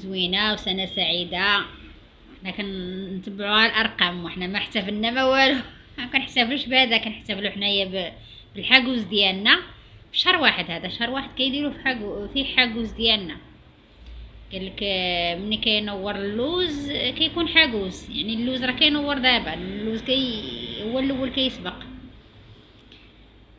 زوينه وسنه سعيده. حنا كنتبعوها الارقام وحنا ما احتفلنا ما والو. ما كنحتفلوش بهذا، كنحتفلوا حنايا بالحاجوز ديالنا في شهر واحد. هذا شهر واحد كيديروا فيه حاجوز ديالنا. قال لك ملي كينور اللوز كيكون حاجوز، يعني اللوز راه كينور دابا، اللوز هو الاول كيسبق.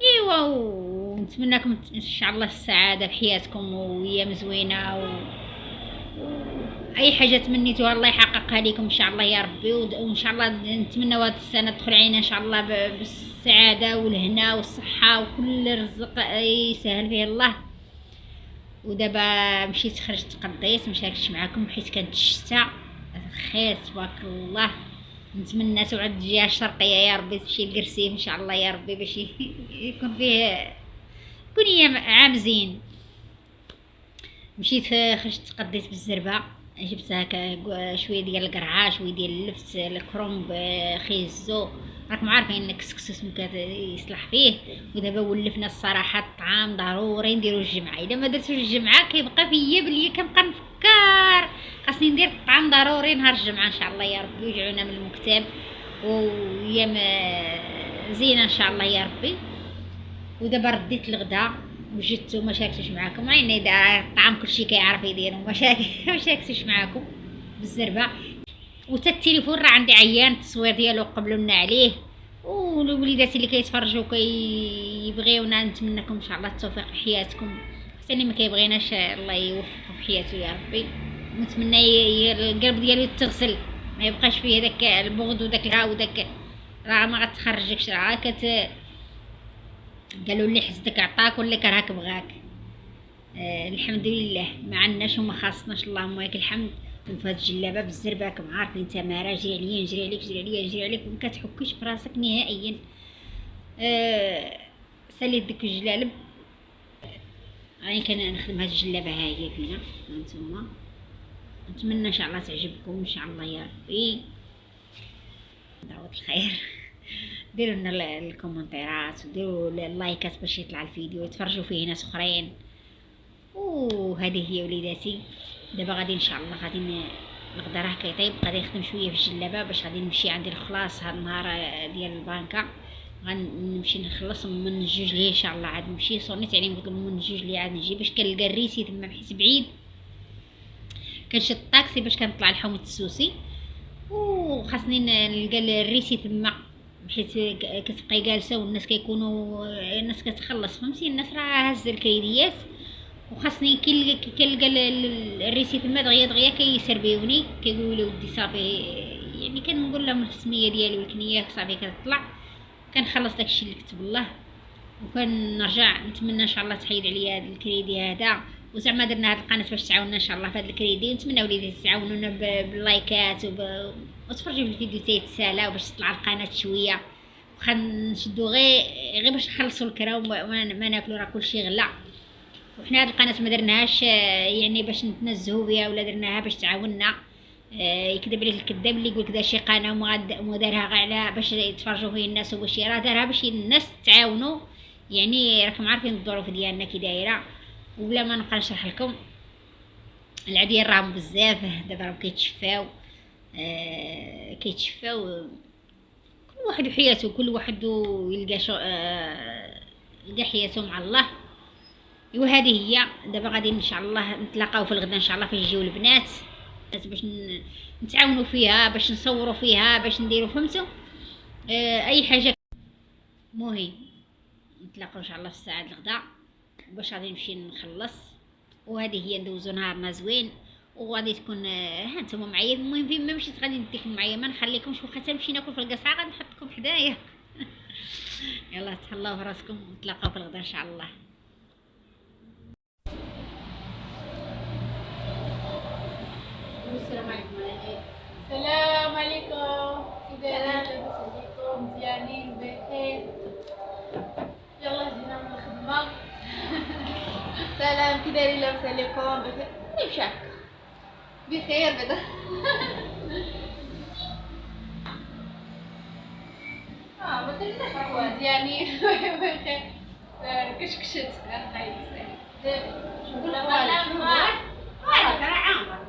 ايوا ونتمنىكم ان شاء الله السعاده في حياتكم وايام زوينه اي حاجه تمنيتوها الله يحققها لكم ان شاء الله يا ربي. وان شاء الله نتمنى هذه السنه تدخل علينا ان شاء الله بالسعاده والهنا والصحه وكل رزق يسهل فيه الله. ودابا مشيت خرجت تقضيت مشاركتش معكم حيت كانت الشتاء خير تبارك الله. نتمنى توعد الجهه الشرقيه يا ربي تمشي القرسيم ان شاء الله يا ربي باش يكون فيه يكون ايام عام زين. مشيت خرجت تقضيت بالزربه، جبت هكا شويه ديال القرعه شويه ديال اللفت الكرومب خيزو. راكم عارفين الكسكس يصلح فيه. ودابا ولفنا الصراحه الطعام ضروري نديرو الجمعه. اذا ما درتوش الجمعه كيبقى فيا بلي كنبقى نفكر خاصني ندير الطعام ضروري نهار الجمعه ان شاء الله يا ربي ويجعلنا من المكتب وايام زينه ان شاء الله يا ربي. ودابا رديت الغدا وجدت وما شاركتش معكم، يعني الطعام كلشي كيعرف يديرو ما شاركتش معكم بالزربه. وتا التليفون راه عندي عيان التصوير ديالو قبلونا عليه. والوليدات اللي كيتفرجوا كيبغيونا نتمنىكم ان شاء الله التوفيق في حياتكم، حتى اللي ما كيبغيناش الله يوفقه في حياته يا ربي. نتمنى القلب ديالو يتغسل ما يبقاش فيه داك البغض وداك الهوا وداك راه ما غتخرجكش. راه قالوا لي حسدك عطاك ولا كرهك بغاك. الحمد لله ما عندناش وما خاصناش اللهم لك الحمد. وفي هاد الجلابه بالزربه راكم عارفين تماره جري عليا نجري عليك جري عليا نجري عليك وما كتحكيش براسك نهائيا. ساليت ديك الجلالب راني كنخدم هاد الجلابه ها هي فينا هانتوما. نتمنى ان شاء الله تعجبكم ان شاء الله يا ربي. دعوة الخير ديروا لنا الكومنتيرات وديروا اللايكات باش يطلع الفيديو يتفرجوا فيه ناس اخرين. وهذه هي وليداتي. دابا غادي ان شاء الله غادي الغدا راه كيطيب غادي نخدم شويه في الجلابه باش غادي نمشي عندي الخلاص هاد النهار ديال البنكه. غنمشي نخلص من الجوج ليه ان شاء الله عاد نمشي صونيت عليه قلت لهم من الجوج ليه عاد نجي باش كنلقى الريسي تما حيت بعيد. كنشد الطاكسي باش كنطلع لحومه السوسي وخاصني نلقى الريسي تما حيت كتبقاي جالسه والناس كيكونوا الناس كتخلص فهمتي. الناس راه هز الكريديات وخاصني كنلقى الريسي تما دغيا كيسربيوني كيقولوا لي ودي صافي، يعني كنقول لهم السميه ديالي والكنيه صافي كتطلع كنخلص داكشي اللي كتب الله وكنرجع. نتمنى ان شاء الله تحيد عليا هذا الكريدي هذا. وزعما درنا هذه القناه باش تعاوننا ان شاء الله في هذا الكريدي. ونتمنى وليداتي تعاونونا باللايكات وتفرجوا في الفيديو تيتسالى باش تطلع القناه شويه. وخا نشدو غير باش نخلصوا الكرا وما ناكلوا راه كلشي غلا. وحنا هذه القناه ما درناهاش يعني باش نتنزهوا بها ولا درناها باش تعاوننا. يكذب عليك الكذاب اللي يقولك دار شي قناه وما دارها غير على باش يتفرجوا فيه الناس وباش راه دارها باش الناس تعاونوا. يعني راكم عارفين الظروف ديالنا كي دايره وبلا ما نبقى نشرح لكم. العديان راهم بزاف دابا راهم كيتشفاو كل واحد وحياته كل واحد يلقى يلقى حياته مع الله. وهذه هي دابا غادي ان شاء الله نتلاقاو في الغدا ان شاء الله فاش يجيو البنات باش نتعاونوا فيها باش نصوروا فيها باش نديروا فهمتوا اي حاجه. مهم نتلاقاو ان شاء الله في الساعه الغدا باش غادي نمشي نخلص. وهذه هي ندوزو نهارنا زوين وغادي تكون ها نتوما معايا. المهم فين ما مشيت غادي نديكم معايا ما نخليكمش واخا تمشي ناكل في القصعه غادي نحطكم حدايا. يلا تهلاو في راسكم ونتلاقاو في الغدا ان شاء الله. السلام عليكم. السلام عليكم. كي دايرين لاباس عليكم مزيانين بخير؟ يلا جينا من الخدمه. سلام كي دايرين لاباس عليكم بخير؟ ماشي هكا بخير بعدا. ما درناش حوايج مزيانين بخير. كشكشت خايف نقول لها والله ترى عامر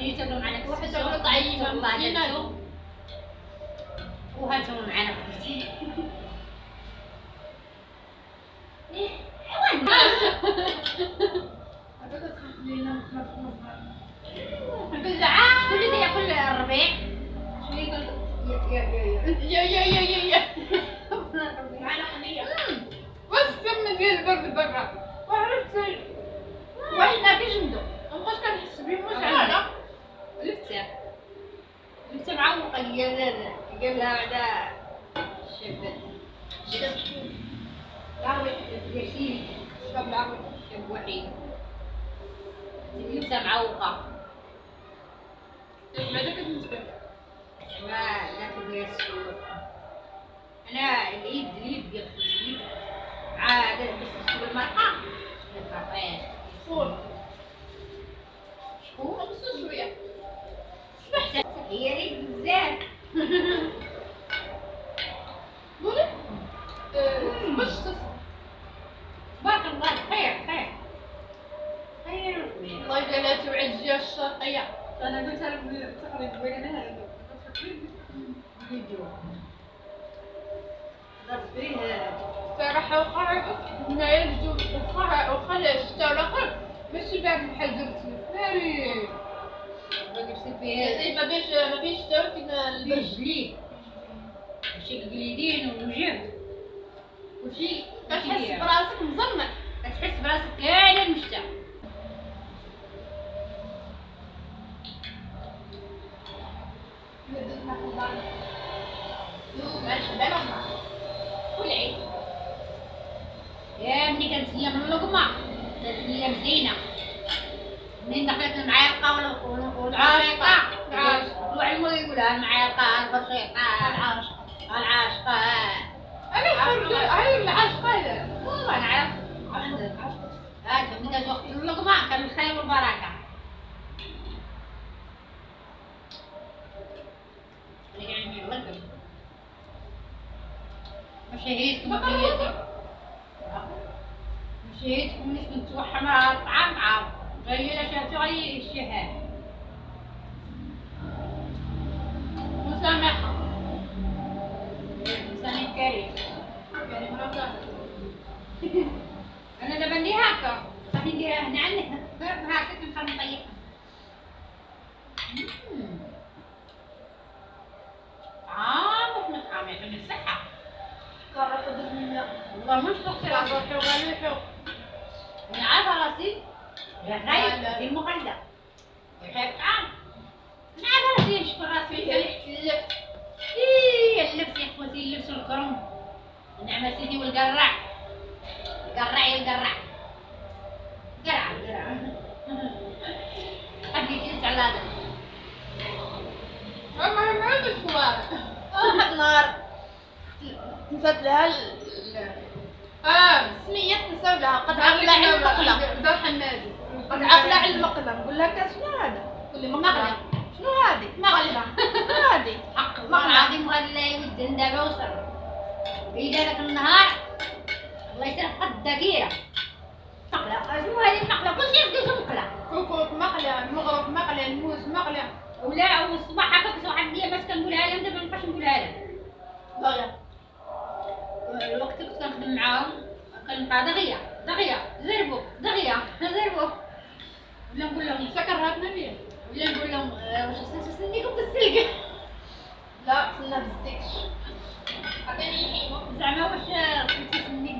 اللي تاكلوا معنا واحد كسكسو تاكلوا طعيمة الله مسكينة. يدلو وهاتوا معنا كرسي حيوان كل ده ياكل الربيع يا بس كم ديال البرد برا وعرفت واحنا كي جندو مابقاش كنحس بيه مش عندنا لبسه معوقه قال لها بعدا الشاب العروي ياسين الشاب العروي الشاب وحيد لبسه معوقه بعدا كتنسبه لا تبغي السوق انا العيد ديال الفلوس عاد لبست السوق المرأة الفرقات فول شكون خمسة شوية هي ريت بزاف قولي باش تبارك الله خير الله يجعلها توعد الجهة الشرقية. انا قلت لك بالتقريب بين هذا فيديو تصوير صراحة وقع هنايا الجو وقع الشتا الاخر ماشي بارد بحال درتي ناري باقي فيها زي ما فيش شتا وكنا البرد برجليك شي القليدين ووجه وشي كتحس براسك مزمع. كتحس براسك كامل مشتاق كل عيد يا مني كانت هي من اللقمة كانت هي مزينة منين دخلت المعالقة والعاشقة وعلمو يقولها المعالقة البسيطة العاشقة انا خرجت هاي العشقة هذا والله نعرف هذا من كان وقت اللقمة كان الخير والبركة مشاهيتكم بيتي مشاهيتكم ناس متوحمة على الطعام تعرف غير شاتو غير الشهاد مسامحة إنسان كريم كريم رمضان. أنا دابا ندير هكا صافي نديرها هنا عندنا هكا كنخلي نطيبها طعام وحنا طعام يعطينا الصحة كرة خدت منها والله مش تغسل روحي وغاليحو أنا عارفة راسي غايب في المخلة يخيب طعام أنا عارفة راسي نشكر راسي اللفت اللبس يا اخوتي اللبس والكرم نعم سيدي والقرع القرع يا القرع قرع حبي تنسى على هذا ما عندش كوارع واحد نهار نسات لها سمية نساو لها قد عقلة على المقلة دار حمادي قد عقلة على المقلة نقول لها كاس شنو هذا؟ تقول لي مقلة شنو هذه؟ مقلة شنو هذه؟ حق الله العظيم وهذا لا يود دابا وصل إذا ذاك النهار الله يسرح قد دقيرة مقلة شنو هذه المقلة كل شيء يبدو مقلة كوكوط مقلة المغرب مقلة الموز مقلة ولا والصباح هكاك واحد ديال باش كنقولها لهم دابا مابقاش نقولها لهم الوقت كنت كنخدم معاهم كنبقى دغيا زربوا ولا نقول لهم سكرهاتنا بيه ولا نقول لهم واش خصني بالسلك لا صرنا بالزكش عطيني الحيمة زعما واش خصني تسنيك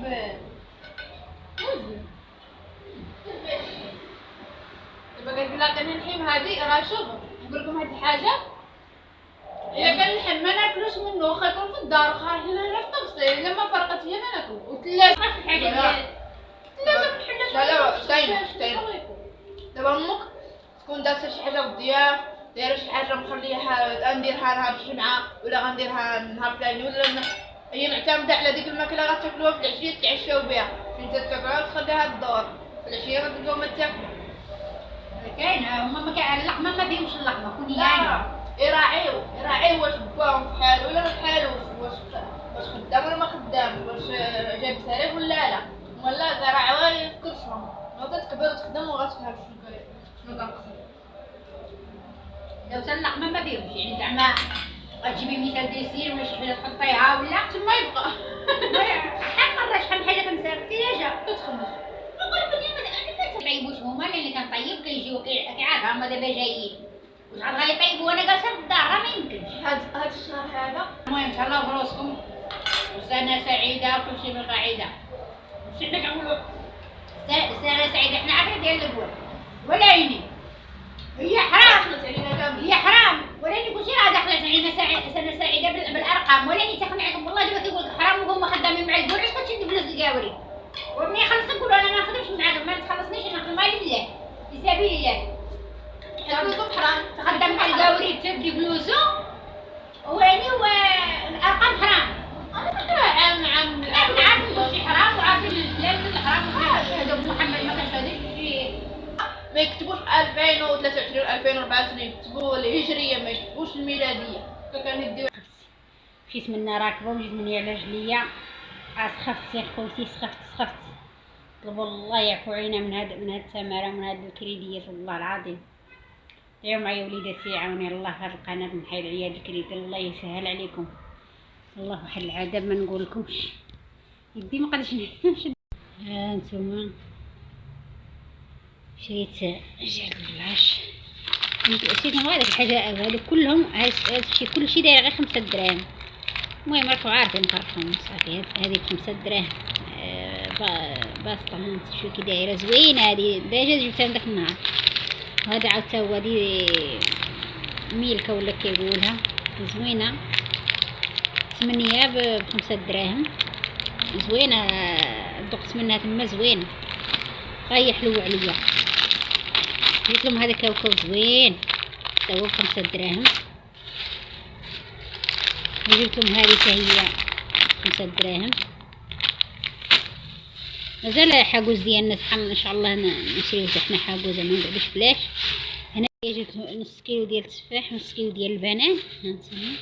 دابا قالت لها عطيني الحيم هادي راه شغل نقول لكم هاد الحاجة إلا كان اللحم ما ناكلوش منه واخا يكون في الدار واخا هنا في الطبسيل إلا ما فرقت هي ما ناكل وثلاثة ما في حاجه ديال ثلاثة بحال لا شتينا دابا امك تكون دارت شي حاجة بالضياف دايره شي حاجة مخليها غنديرها نهار الجمعة ولا غنديرها نهار فلاني ولا هي معتمدة على ديك الماكلة غتاكلوها في العشية تعشاو بها فين تاكلوها تخليها الدور في العشية غتبقاو ما تاكلوا كاين هما ما كاين اللقمه ما فيهمش اللقمه كوني لا يراعيو واش باهم بحالو ولا ما بحالوش واش خدام ولا ما خدامش واش جايب سريع ولا لا ولا كراعيو يفكرشهم غتكبر وتخدم وغتفهم شنو كنقصد لو سلق ما فيهمش يعني زعما تجيبي مثال ديسير ولا شي حاجه تحطيها ولا تما يبقى شحال مرة شحال حاجه كنسرتي جا تتخمس. نقول لك ما طيبوش هما لان كنطيب كيجيو كيعرف هما دابا جايين وشحال غيطيبوا وانا جالسه في الدار راه ما يمكنش. هاد الشهر هذا المهم تهلاو براسكم وسنه سعيده وكل شيء بالقاعده. ماشي حنا كنقولوا سنه سعيده حنا عارفين ديال الاول ولا عيني هي حرام دخلت علينا كامل. هي حرام ولكن كلشي راه داخله علينا سنه سعيده بالارقام ولكن تقنعكم والله دابا تيقول لك حرام وهما خدامين معاك قول علاش كتشد فلوس الكاوري ومني يخلصك نقولوا انا ما نخدمش معاك ما تخلصنيش انا نخدم غير لله في سبيل الله. فلوسهم حرام. تخدم مع الكاوري تبدي فلوسه ويعني والارقام حرام. انا فاكره عام عارف كلشي حرام وعارفين الحلال حرام وهذا محمد ما كانش هذاك ما يكتبوش 2023 و 2024 يكتبوا الهجريه ما يكتبوش الميلاديه. فكان يديو مشيت منا راكبه وجيت مني على رجليا سخفت يا خوتي سخفت طلبوا الله يعفو علينا من هاد التماره ومن هاد الكريديات والله العظيم. دعيو معايا وليداتي يعاوني الله في هاد القناه نحيد عيال الكريدي الله يسهل عليكم. الله واحد العذاب ما نقولكمش يدي ما قدرش نشد. ها نتوما شريت جرد العش نسيت نبغي هذيك الحاجه هذو كلهم هادشي كلشي داير غير 5 دراهم. المهم راكم عارفين فرقهم صافي هذه ب5 دراهم باسطه شو كي دايره زوينه هذه ديجا جبتها من داك النهار. وهذا عاود تا هو هذه ميلكه ولا كيقولها زوينه 8 ب5 دراهم زوينه دقت منها تما زوينه غاية حلوة عليا. جبت لهم هذا كاوكاو زوين تا هو ب5 دراهم. جبتهم هذه حتى هي 5 دراهم. مازال حاجوز ديالنا ان شاء الله نشريو حنا حاجوزه ما نقعدوش بلاش. هنا جبت نص كيلو ديال التفاح ونص كيلو ديال البنان ها انتما